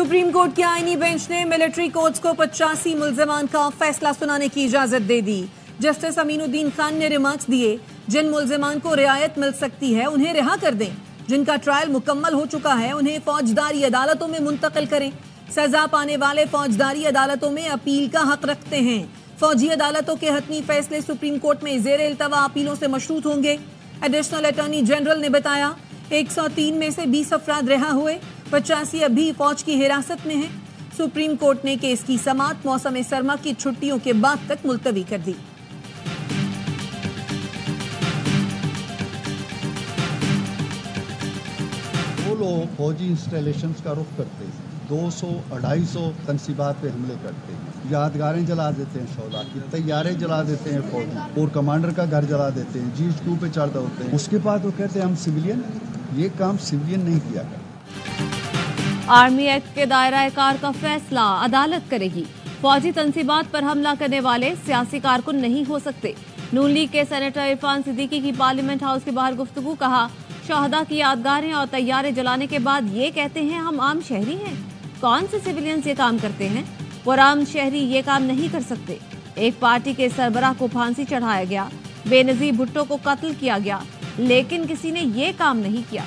Supreme court के आईनी bench ने मिलिट्री कोर्ट्स को 85 मुल्जिमान का फैसला सुनाने की इजाजत दे दी। जस्टिस अमीनुद्दीन खान ने रिमार्क्स दिए, जिन मुल्जिमान को रियायत मिल सकती है उन्हें रिहा कर दें, जिनका ट्रायल मुकम्मल हो चुका है उन्हें फौजदारी अदालतों में मुंतकिल करें। सजा पाने वाले फौजदारी अदालतों में अपील का हक रखते हैं। फौजी अदालतों के हतमी फैसले सुप्रीम कोर्ट में जेर इल्तवा अपीलों से मशरूत होंगे। एडिशनल अटॉर्नी जनरल ने बताया 103 में से 20 अफराद रिहा हुए, 85 अभी फौज की हिरासत में हैं। सुप्रीम कोर्ट ने केस की समाअत मौसम सरमा की छुट्टियों के बाद तक मुलतवी कर दी। वो लोग फौजी इंस्टॉलेशंस का रुख करते हैं, 200-250 तनसीबात पे हमले करते हैं, यादगारें जला देते हैं, शौदा की तैयारे जला देते हैं, फौजी और कमांडर का घर जला देते हैं, GHQ पे चढ़ होते हैं। उसके बाद वो कहते हैं हम सिविलियन, ये काम सिविलियन नहीं किया गया। आर्मी एक्ट के दायरा कार का फैसला अदालत करेगी। फौजी तनसीबात पर हमला करने वाले सियासी कारकुन नहीं हो सकते। नून लीग के सेनेटर इरफान सिद्दीकी की पार्लियामेंट हाउस के बाहर गुफ्तगू। कहा, शहदा की यादगारें और तैयारे जलाने के बाद ये कहते हैं हम आम शहरी हैं। कौन से सिविलियंस ये काम करते हैं? वो आम शहरी ये काम नहीं कर सकते। एक पार्टी के सरबराह को फांसी चढ़ाया गया, बेनजीर भुट्टो को कत्ल किया गया, लेकिन किसी ने ये काम नहीं किया।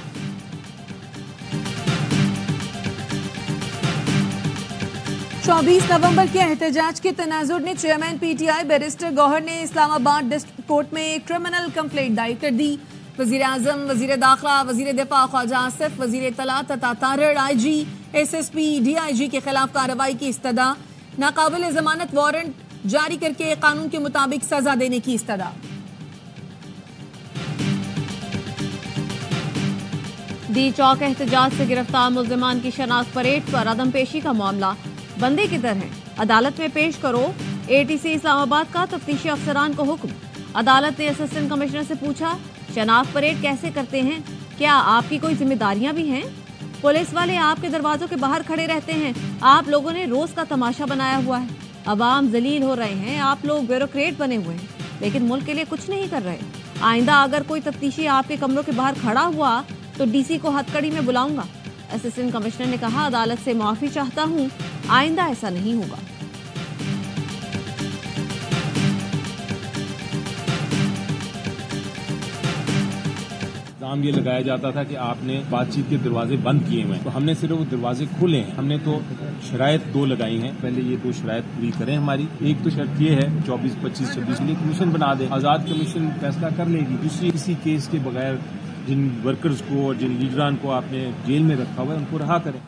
चौबीस नवंबर के एहतजाज के तनाजुर ने चेयरमैन PTI बैरिस्टर गौहर ने इस्लामाबाद डिस्ट्रिक्ट कोर्ट में एक क्रिमिनल कंप्लेंट दायर कर दी। वजीर आजम, वजीर दाखिला, वजीर दिफा ख्वाजा आसिफ, वजीर इत्तलात अता तारड़, IG, SSP, DIG के खिलाफ कार्रवाई की इस्तदा। नाकाबिल जमानत वारंट जारी करके कानून के मुताबिक सजा देने की इस्तदा। दी चौक एहतजाज से गिरफ्तार मुल्जिमान की शनाख्त परेड पर अदम पेशी का मामला। बंदे किधर हैं? अदालत में पेश करो। ATC इस्लामाबाद का तफ्तीशी अफसरान को हुक्म। अदालत ने असिस्टेंट कमिश्नर से पूछा, शनाख्त परेड कैसे करते हैं? क्या आपकी कोई जिम्मेदारियां भी हैं? पुलिस वाले आपके दरवाजों के बाहर खड़े रहते हैं। आप लोगों ने रोज का तमाशा बनाया हुआ है। अवाम जलील हो रहे हैं। आप लोग ब्यूरोक्रेट बने हुए हैं, लेकिन मुल्क के लिए कुछ नहीं कर रहे। आइंदा अगर कोई तफ्तीशी आपके कमरों के बाहर खड़ा हुआ तो DC को हथकड़ी में बुलाऊंगा। असिस्टेंट कमिश्नर ने कहा, अदालत से माफी चाहता हूं, आइंदा ऐसा नहीं होगा। ये लगाया जाता था कि आपने बातचीत के दरवाजे बंद किए हुए हैं, तो हमने सिर्फ वो दरवाजे खोले हैं। हमने तो शरायत 2 लगाई हैं। पहले ये 2 शरायत पूरी करें हमारी। एक तो शर्त ये है 24, 25, 26 के लिए कमीशन बना दें, आजाद कमीशन फैसला कर लेगी। दूसरी, किसी केस के बगैर जिन वर्कर्स को और जिन लीडरान को आपने जेल में रखा हुआ है उनको रहा करें।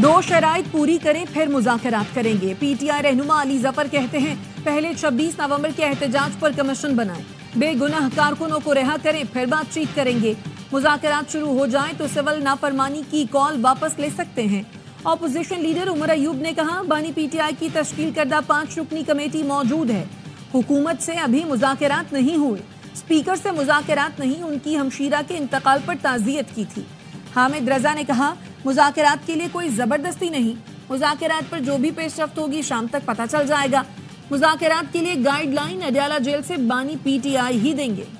2 शराइत पूरी करें फिर मुज़ाकरात करेंगे। PTI रहनुमा अली जफर कहते हैं, पहले 26 नवंबर के एहतजाज पर कमीशन बनाएं, बेगुनाह कारकुनों को रिहा करें, फिर बातचीत करेंगे। मुज़ाकरात शुरू हो जाएं तो सिविल नाफरमानी की कॉल वापस ले सकते हैं। ऑपोजिशन लीडर उमर अयूब ने कहा, बानी PTI की तश्कील करदा 5 रुकनी कमेटी मौजूद है। हुकूमत से अभी मुज़ाकरात नहीं हुए। स्पीकर से मुज़ाकरात नहीं, उनकी हमशीरा के इंतकाल पर ताज़ियत की थी। हामिद रजा ने कहा, मुज़ाकरात के लिए कोई जबरदस्ती नहीं। मुज़ाकरात पर जो भी पेशरफ्त होगी शाम तक पता चल जाएगा। मुज़ाकरात के लिए गाइडलाइन अडयाला जेल से बानी PTI ही देंगे।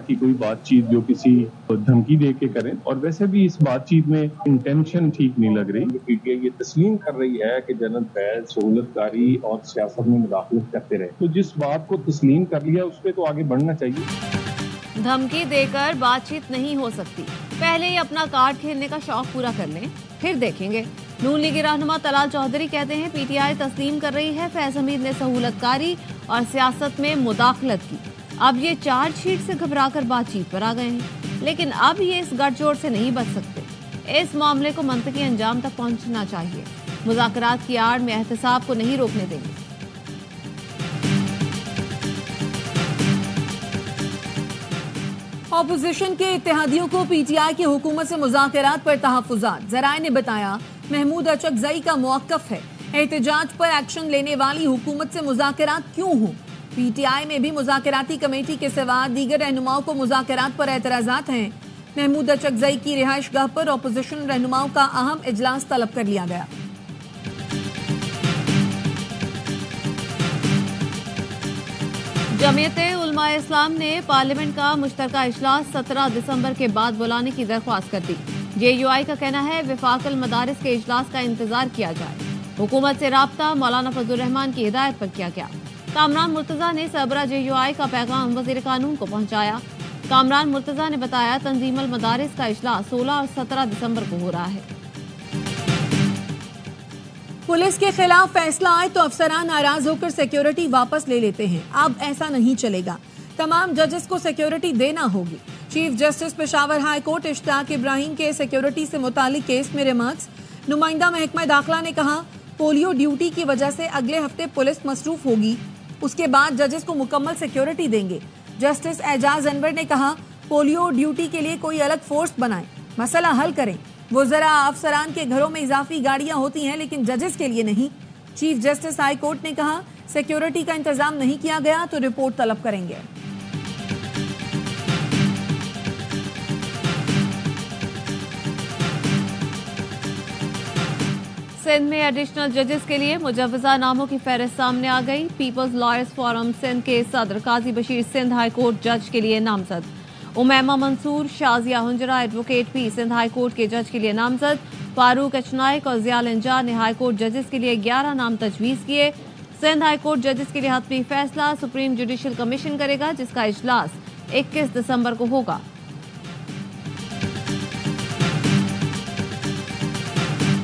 की कोई बातचीत जो किसी धमकी दे के करें, और वैसे भी इस बातचीत में इंटेंशन ठीक नहीं लग रही। PTI ये तस्लीम कर रही है कि जनरल फैज सहूलतकारी और सियासत में मुदाखलत करते रहे, तो जिस बात को तस्लीम कर लिया उस पर तो आगे बढ़ना चाहिए। धमकी देकर बातचीत नहीं हो सकती। पहले ही अपना कार्ड खेलने का शौक पूरा कर लें, फिर देखेंगे। नून लीग रहनुमा तलाल चौधरी कहते हैं, PTI तस्लीम कर रही है फैज हमीद ने सहूलतकारी और सियासत में मुदाखलत की। अब ये चार्जशीट से घबराकर बातचीत पर आ गए हैं, लेकिन अब ये इस गठजोड़ से नहीं बच सकते। इस मामले को मंतकी अंजाम तक पहुंचना चाहिए। मुज़ाकरात की आड़ में एहतसाब को नहीं रोकने देंगे। ऑपोजिशन के इत्तेहादियों को PTI की हुकूमत से मुज़ाकरात पर तहफ़्फ़ुज़ात। ज़राए ने बताया, महमूद अचकज़ई का मौक़िफ़ है, एहतजाज पर एक्शन लेने वाली हुकूमत से मुज़ाकरात क्यों हों। PTI में भी मुज़ाकराती कमेटी के सिवा दीगर रहनुमाओं को मुज़ाकरात पर एतराज़ात हैं। महमूद अचकज़ई की रिहाइशगाह पर ऑपोजिशन रहनुमाओं का अहम इजलास तलब कर लिया गया। जमीयत उलमा इस्लाम ने पार्लियामेंट का मुश्तरका इजलास 17 दिसंबर के बाद बुलाने की दरख्वास्त कर दी। JUI का कहना है वफाकल मदारिस के इजलास का इंतजार किया जाए। हुकूमत से राब्ता मौलाना फजलुर रहमान की हिदायत पर किया गया। कामरान मुर्तजा ने सरबरा JUI का पैगाम वजीर कानून को पहुंचाया। कामरान मुर्तजा ने बताया तंजीमुल मदारिस का इजलास 16 और 17 दिसंबर को हो रहा है। पुलिस के खिलाफ फैसला आए तो अफसरान नाराज होकर सिक्योरिटी वापस ले लेते हैं। अब ऐसा नहीं चलेगा, तमाम जजेस को सिक्योरिटी देना होगी। Chief justice Peshawar high court Ishtaq Ibrahim के सिक्योरिटी से मुतालिक केस में रिमार्क्स। नुमाइंदा महकमा दाखिला ने कहा पोलियो ड्यूटी की वजह से अगले हफ्ते पुलिस मसरूफ होगी, उसके बाद जजेस को मुकम्मल सिक्योरिटी देंगे। जस्टिस एजाज अनवर ने कहा पोलियो ड्यूटी के लिए कोई अलग फोर्स बनाएं, मसला हल करें। वज़रा अफसरान के घरों में इजाफी गाड़ियां होती हैं लेकिन जजेस के लिए नहीं। चीफ जस्टिस हाई कोर्ट ने कहा सिक्योरिटी का इंतजाम नहीं किया गया तो रिपोर्ट तलब करेंगे। सिंध में एडिशनल जजेस के लिए मुजव्वजा नामों की फहरिस्त सामने आ गई। पीपल्स लॉयर्स फोरम सिंध के सदर काजी बशीर सिंध हाई कोर्ट जज के लिए नामजद। उमैमा मंसूर, शाजिया हुंजरा एडवोकेट भी सिंध हाई कोर्ट के जज के लिए नामजद। फारूक अचनाइक और जियाल इंजा ने हाई कोर्ट जजेस के लिए 11 नाम तजवीज़ किए। सिंध हाई कोर्ट जजेस के लिए हतमी फैसला सुप्रीम जुडिशल कमीशन करेगा, जिसका इजलास 21 दिसंबर को होगा।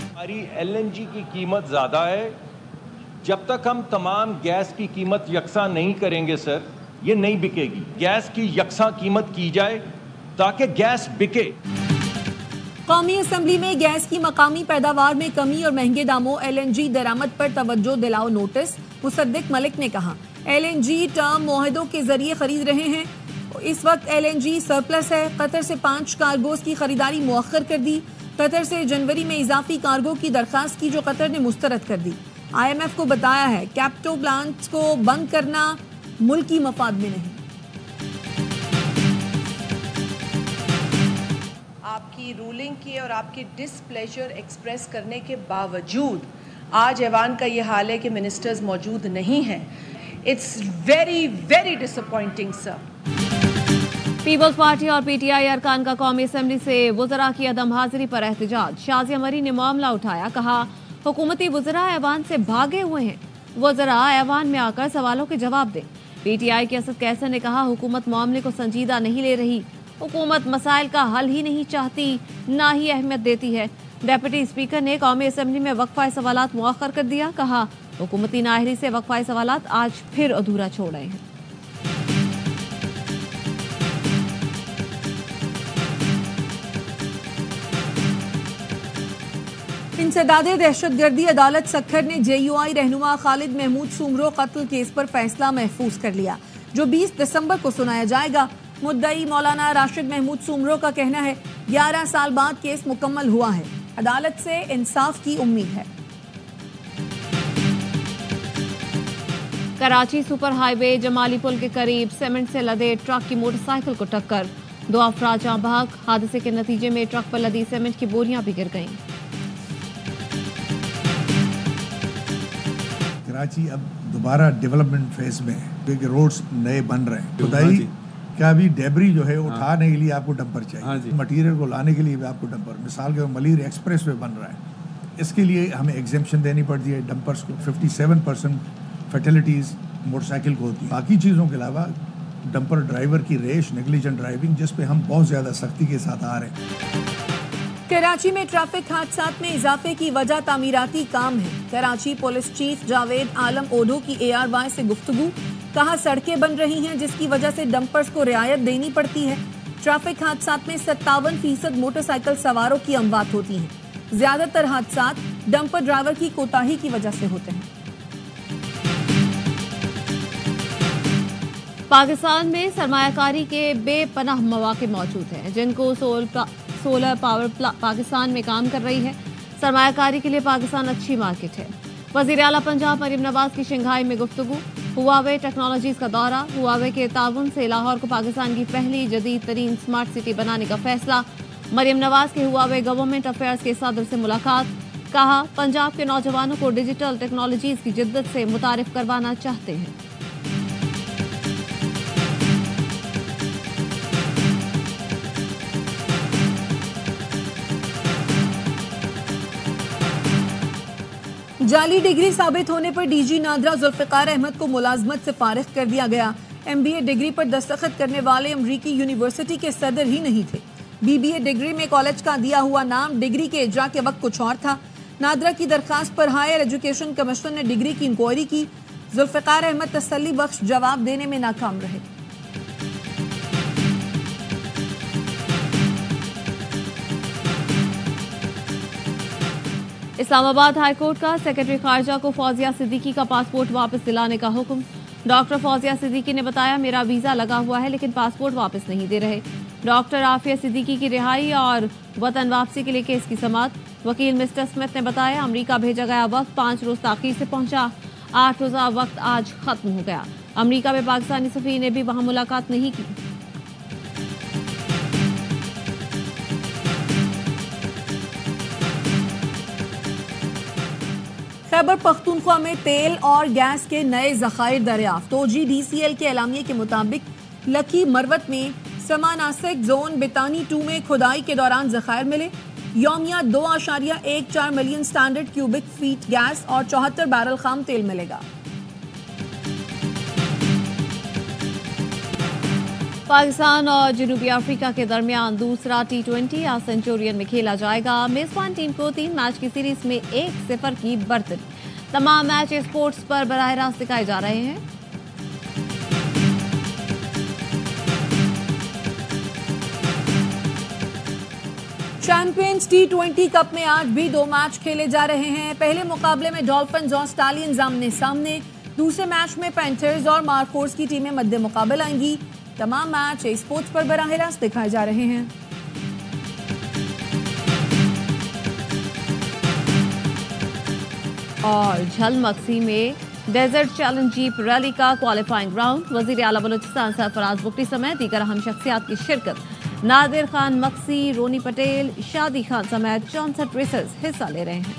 हमारी LNG की कीमत ज़्यादा है। जब तक हम तमाम गैस की कीमत यकसा नहीं करेंगे सर, ये नहीं बिकेगी। गैस की यकसा कीमत की जाए ताकि गैस बिके। कौमी असम्बली में गैस की मकामी पैदावार में कमी और महंगे दामों LNG दरामद पर तवज्जो दिलाओ नोटिस। मुसद्दिक मलिक ने कहा LNG टर्म मुआहदों के जरिए खरीद रहे हैं। इस वक्त LNG सरप्लस है। कतर से 5 कार्गोज की खरीदारी मुअख्खर कर दी। कतर से जनवरी में इजाफी कार्गो की दरखास्त की जो कतर ने मुस्तरद कर दी। IMF को बताया है कैप्टो प्लांट्स को बंद करना मुल्की मफाद में नहीं। आपकी रूलिंग की और आपकी डिसप्लेजर एक्सप्रेस करने के बावजूद आज ऐवान का ये हाल है कि मिनिस्टर्स मौजूद नहीं हैं। It's very very disappointing sir. Peoples party और PTI अरकान का कौमी असम्बली से वज़रा की अदम हाजिरी पर एहतजाज। शाजिया मरी ने मामला उठाया, कहा हुकूमती वज़रा ऐवान से भागे हुए हैं, वज़रा ऐवान में आकर सवालों के जवाब दें। PTI के असद कैसर ने कहा हुकूमत मामले को संजीदा नहीं ले रही, हुकूमत मसाइल का हल ही नहीं चाहती, ना ही अहमियत देती है। डेप्यूटी स्पीकर ने कौमी असम्बली में वक्फा सवालात मुअख्खर कर दिया, कहा हुकूमती नाहरी से वक्फा सवालात आज फिर अधूरा छोड़ रहे हैं। इंसदादे दहशतगर्दी अदालत सक्खर ने JUI रहनुमा खालिद महमूद सुमरो कत्ल केस पर फैसला महफूज कर लिया, जो 20 दिसंबर को सुनाया जाएगा। मुद्दई मौलाना राशिद महमूद सुमरो का कहना है 11 साल बाद केस मुकम्मल हुआ है, अदालत से इंसाफ की उम्मीद है। कराची सुपर हाईवे जमाली पुल के करीब सीमेंट से लदे ट्रक की मोटरसाइकिल को टक्कर, 2 अफराद जाँ बहक। हादसे के नतीजे में ट्रक पर लदी सीमेंट की बोरियां भी गिर गईं। कराची अब दोबारा डेवलपमेंट फेज में है क्योंकि रोड्स नए बन रहे हैं। खुदाई क्या अभी डेबरी जो है उठाने के लिए आपको डंपर चाहिए, मटेरियल को लाने के लिए भी आपको डंपर। मिसाल के मलीर एक्सप्रेस वे बन रहा है, इसके लिए हमें एग्जेम्पशन देनी पड़ती है डंपर्स को। 57% फर्टिलिटीज़ मोटरसाइकिल को होती है। बाकी चीज़ों के अलावा डंपर ड्राइवर की रेश, नेग्लिजेंट ड्राइविंग, जिस पे हम बहुत ज़्यादा सख्ती के साथ आ रहे हैं। कराची में ट्रैफिक हादसात में इजाफे की वजह तामीराती काम है। कराची पुलिस चीफ जावेद आलम ओढो की ARY से गुफ्तगू, कहा सड़कें बन रही हैं जिसकी वजह से डंपर्स को रियायत देनी पड़ती है। ट्रैफिक हादसात में 57% मोटरसाइकिल सवारों की अमवात होती हैं। ज्यादातर हादसात डंपर ड्राइवर की कोताही की वजह से होते हैं। पाकिस्तान में सरमायाकारी के बेपनाह मौके मौजूद हैं, जिनको सोलर पावर पाकिस्तान में काम कर रही है। सरमायाकारी के लिए पाकिस्तान अच्छी मार्केट है। वज़ीर आला पंजाब मरियम नवाज की शंघाई में गुफ्तगू, हुआवे टेक्नोलॉजीज का दौरा, हुआवे के ताउन से लाहौर को पाकिस्तान की पहली जदीद तरीन स्मार्ट सिटी बनाने का फैसला। मरियम नवाज के हुआवे गवर्नमेंट अफेयर्स के सदर से मुलाकात, कहा पंजाब के नौजवानों को डिजिटल टेक्नोलॉजीज की जिद्दत से मुतारिफ करवाना चाहते हैं। जाली डिग्री साबित होने पर डीजी नादरा जुल्फिकार अहमद को मुलाजमत से फारिग कर दिया गया। MBA डिग्री पर दस्तखत करने वाले अमरीकी यूनिवर्सिटी के सदर ही नहीं थे। BBA डिग्री में कॉलेज का दिया हुआ नाम डिग्री के इजरा के वक्त कुछ और था। नादरा की दरखास्त पर हायर एजुकेशन कमीशन ने डिग्री की इंक्वायरी की। जुल्फिकार अहमद तसल्ली बख्श जवाब देने में नाकाम रहे। इस्लामाबाद हाईकोर्ट का सेक्रेटरी खारजा को फौजिया सिद्दीकी का पासपोर्ट वापस दिलाने का हुक्म। डॉक्टर फौजिया सिद्दीकी ने बताया, मेरा वीजा लगा हुआ है लेकिन पासपोर्ट वापस नहीं दे रहे। डॉक्टर आफिया सिद्दीकी की रिहाई और वतन वापसी के लिए केस की समाअत। वकील मिस्टर स्मिथ ने बताया, अमेरिका भेजा गया वक्त 5 रोज ताखीर से पहुंचा। 8 रोजा वक्त आज खत्म हो गया। अमेरिका में पाकिस्तानी सफीर ने भी वहां मुलाकात नहीं की। खैबर पख्तूनख्वा में तेल और गैस के नए जखायर दरियाफ्त। OGDCL के एलामिये के मुताबिक लकी मरवत में समानासिक जोन बितानी 2 में खुदाई के दौरान जखायर मिले। यौमिया 2.14 million standard cubic feet gas और 74 बैरल खाम तेल मिलेगा। पाकिस्तान और जनूबी अफ्रीका के दरमियान दूसरा T20 आज सेंचुरियन में खेला जाएगा। मेजबान टीम को 3 मैच की सीरीज में 1-0 की बढ़तरी। तमाम मैच स्पोर्ट्स पर बराह रास्त दिखाए जा रहे हैं। चैंपियंस T20 कप में आज भी 2 मैच खेले जा रहे हैं। पहले मुकाबले में डॉल्फिन्स और स्टालियंस आमने सामने। दूसरे मैच में पैंथर्स और मार्कोर्स की टीमें मद्दे मुकाबला आएंगी। तमाम मैच स्पोर्ट्स पर बराह रास्त दिखाए जा रहे हैं। और झलमक्सी में डेजर्ट चैलेंज जीप रैली का क्वालिफाइंग राउंड। वजीर आला बलूचिस्तान सरफराज बुगटी समेत दीगर अहम शख्सियात की शिरकत। नादिर खान मक्सी, रोनी पटेल, शादी खान समेत 64 रेसर्स हिस्सा ले रहे हैं।